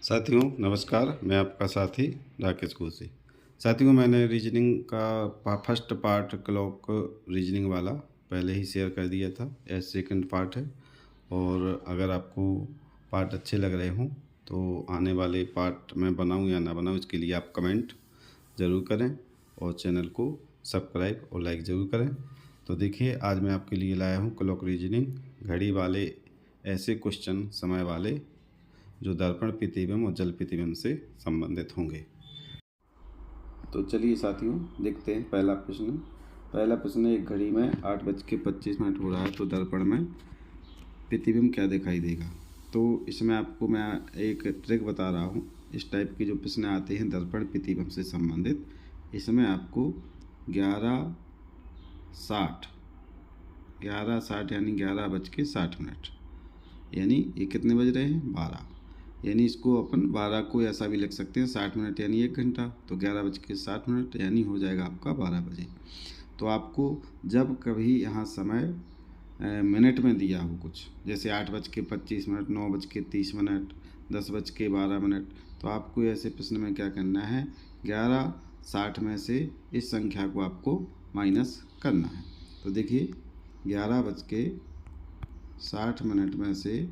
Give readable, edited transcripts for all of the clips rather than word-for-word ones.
साथियों नमस्कार, मैं आपका साथी राकेश घोषी। साथियों, मैंने रीजनिंग का फर्स्ट पार्ट क्लॉक रीजनिंग वाला पहले ही शेयर कर दिया था। यह सेकंड पार्ट है और अगर आपको पार्ट अच्छे लग रहे हों तो आने वाले पार्ट मैं बनाऊं या ना बनाऊं, इसके लिए आप कमेंट ज़रूर करें और चैनल को सब्सक्राइब और लाइक ज़रूर करें। तो देखिए, आज मैं आपके लिए लाया हूँ क्लॉक रीजनिंग, घड़ी वाले ऐसे क्वेश्चन समय वाले जो दर्पण प्रतिबिंब और जल प्रतिबिंब से संबंधित होंगे। तो चलिए साथियों, देखते हैं पहला प्रश्न है, एक घड़ी में 8:25 हो रहा है तो दर्पण में प्रतिबिंब क्या दिखाई देगा। तो इसमें आपको मैं एक ट्रिक बता रहा हूँ। इस टाइप के जो प्रश्न आते हैं दर्पण प्रतिबिंब से संबंधित, इसमें आपको 11:60 यानी 11:60, यानी ये कितने बज रहे हैं, 12, यानी इसको अपन 12 को ऐसा भी लिख सकते हैं 60 मिनट यानी 1 घंटा, तो 11:60 यानी हो जाएगा आपका 12 बजे। तो आपको जब कभी यहाँ समय मिनट में दिया हो कुछ, जैसे 8:25, 9:30, 10:12, तो आपको ऐसे प्रश्न में क्या करना है, 11:60 में से इस संख्या को आपको माइनस करना है। तो देखिए, 11:60 में से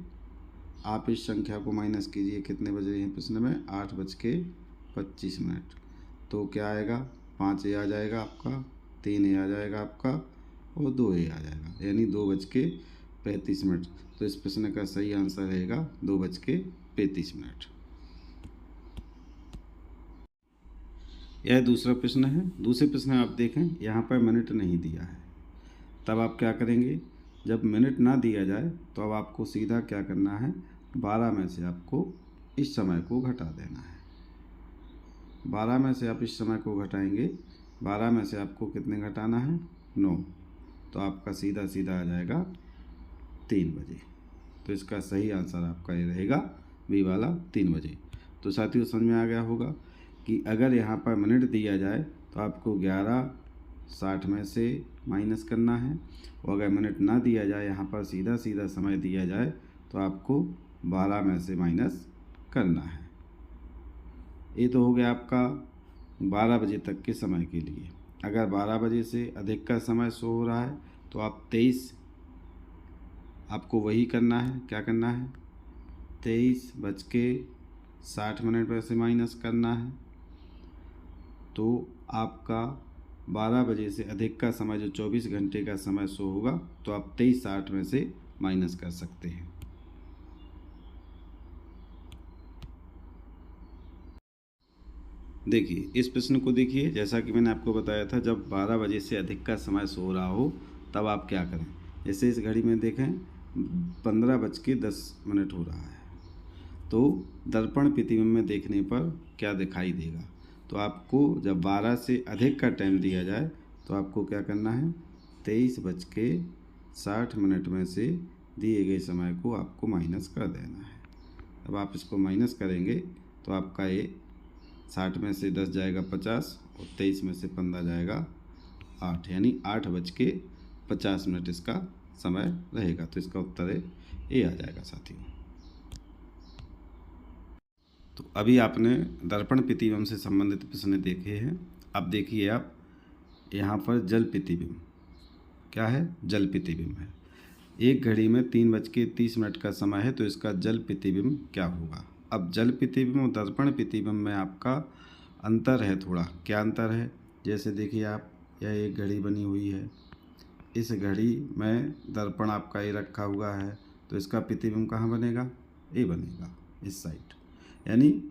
आप इस संख्या को माइनस कीजिए, कितने बज रहे हैं प्रश्न में, 8:25। तो क्या आएगा, 5 आ जाएगा आपका, 3 आ जाएगा आपका और 2 आ जाएगा, यानी 2:35। तो इस प्रश्न का सही आंसर रहेगा 2:35। यह दूसरा प्रश्न है। दूसरे प्रश्न में आप देखें, यहाँ पर मिनट नहीं दिया है, तब आप क्या करेंगे, जब मिनट ना दिया जाए तो अब आपको सीधा क्या करना है, 12 में से आपको इस समय को घटा देना है। 12 में से आप इस समय को घटाएंगे, 12 में से आपको कितने घटाना है, 9, तो आपका सीधा सीधा आ जाएगा 3 बजे। तो इसका सही आंसर आपका ये रहेगा बी वाला, 3 बजे। तो साथियों, समझ में आ गया होगा कि अगर यहाँ पर मिनट दिया जाए तो आपको 11:60 में से माइनस करना है, और अगर मिनट ना दिया जाए, यहाँ पर सीधा सीधा समय दिया जाए, तो आपको 12 में से माइनस करना है। ये तो हो गया आपका 12 बजे तक के समय के लिए। अगर 12 बजे से अधिक का समय शो हो रहा है तो आप 23, आपको वही करना है, क्या करना है, 23:60 में से माइनस करना है। तो आपका 12 बजे से अधिक का समय जो 24 घंटे का समय शो होगा, तो आप 23:60 में से माइनस कर सकते हैं। देखिए, इस प्रश्न को देखिए, जैसा कि मैंने आपको बताया था, जब 12 बजे से अधिक का समय सो रहा हो तब आप क्या करें। जैसे इस घड़ी में देखें 15:10 हो रहा है, तो दर्पण प्रतिबिंब में देखने पर क्या दिखाई देगा। तो आपको जब 12 से अधिक का टाइम दिया जाए तो आपको क्या करना है, 23:60 में से दिए गए समय को आपको माइनस कर देना है। अब आप इसको माइनस करेंगे तो आपका ये 60 में से 10 जाएगा 50 और 23 में से 15 जाएगा 8, यानी 8:50 इसका समय रहेगा। तो इसका उत्तर है ए आ जाएगा साथियों। तो अभी आपने दर्पण प्रतिबिंब से संबंधित प्रश्न देखे हैं। अब देखिए आप, यहाँ पर जल प्रतिबिंब क्या है, जल प्रतिबिंब है। एक घड़ी में 3:30 का समय है, तो इसका जल प्रतिबिंब क्या होगा। अब जल प्रतिबिंब और दर्पण प्रतिबिंब में आपका अंतर है थोड़ा। क्या अंतर है, जैसे देखिए आप, यह एक घड़ी बनी हुई है, इस घड़ी में दर्पण आपका ये रखा हुआ है, तो इसका प्रतिबिंब कहाँ बनेगा, ये बनेगा इस साइड, यानी।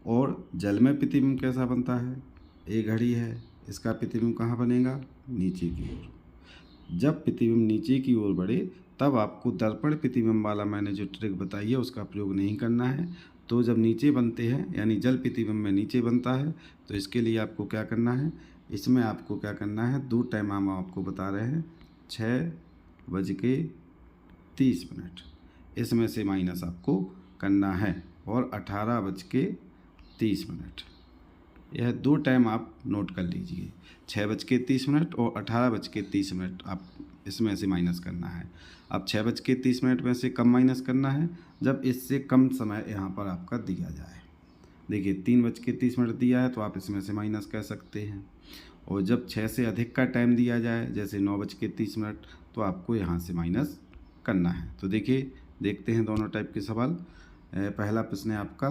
और जल में प्रतिबिंब कैसा बनता है, ये घड़ी है, इसका प्रतिबिंब कहाँ बनेगा, नीचे की ओर। जब प्रतिबिंब नीचे की ओर बढ़े तब आपको दर्पण प्रतिबिंब वाला मैंने जो ट्रिक बताई है उसका प्रयोग नहीं करना है। तो जब नीचे बनते हैं, यानी जल प्रतिबिंब में नीचे बनता है, तो इसके लिए आपको क्या करना है, इसमें आपको क्या करना है, 2 टाइम हम आपको बता रहे हैं, 6:30, इसमें से माइनस आपको करना है, और 18:30। यह 2 टाइम आप नोट कर लीजिए, 6:30 और 18:30 आप इसमें से माइनस करना है। अब 6:30 में से कम माइनस करना है जब इससे कम समय यहाँ पर आपका दिया जाए। देखिए 3:30 दिया है तो आप इसमें से माइनस कर सकते हैं। और जब 6 से अधिक का टाइम दिया जाए, जैसे 9:30, तो आपको यहाँ से माइनस करना है। तो देखिए, देखते हैं दोनों टाइप के सवाल। पहला प्रश्न है आपका,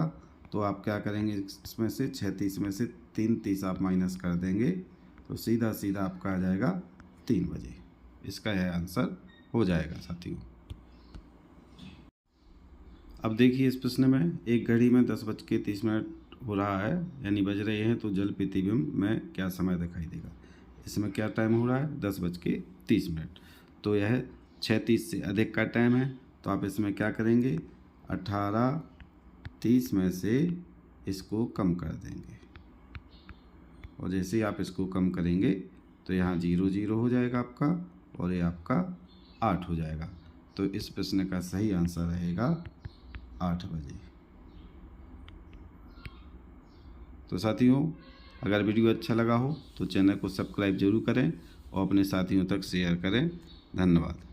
तो आप क्या करेंगे, इसमें से 6:30 में से 3:30 आप माइनस कर देंगे तो सीधा सीधा आपका आ जाएगा 3 बजे। इसका यह आंसर हो जाएगा साथियों। अब देखिए इस प्रश्न में, एक घड़ी में 10:30 हो रहा है, यानी बज रहे हैं, तो जल प्रतिबिंब में क्या समय दिखाई देगा। इसमें क्या टाइम हो रहा है, 10:30। तो यह 6:30 से अधिक का टाइम है, तो आप इसमें क्या करेंगे, 18:30 में से इसको कम कर देंगे। और जैसे ही आप इसको कम करेंगे तो यहाँ 0 हो जाएगा आपका, और ये आपका 8 हो जाएगा। तो इस प्रश्न का सही आंसर रहेगा 8 बजे। तो साथियों, अगर वीडियो अच्छा लगा हो तो चैनल को सब्सक्राइब जरूर करें और अपने साथियों तक शेयर करें। धन्यवाद।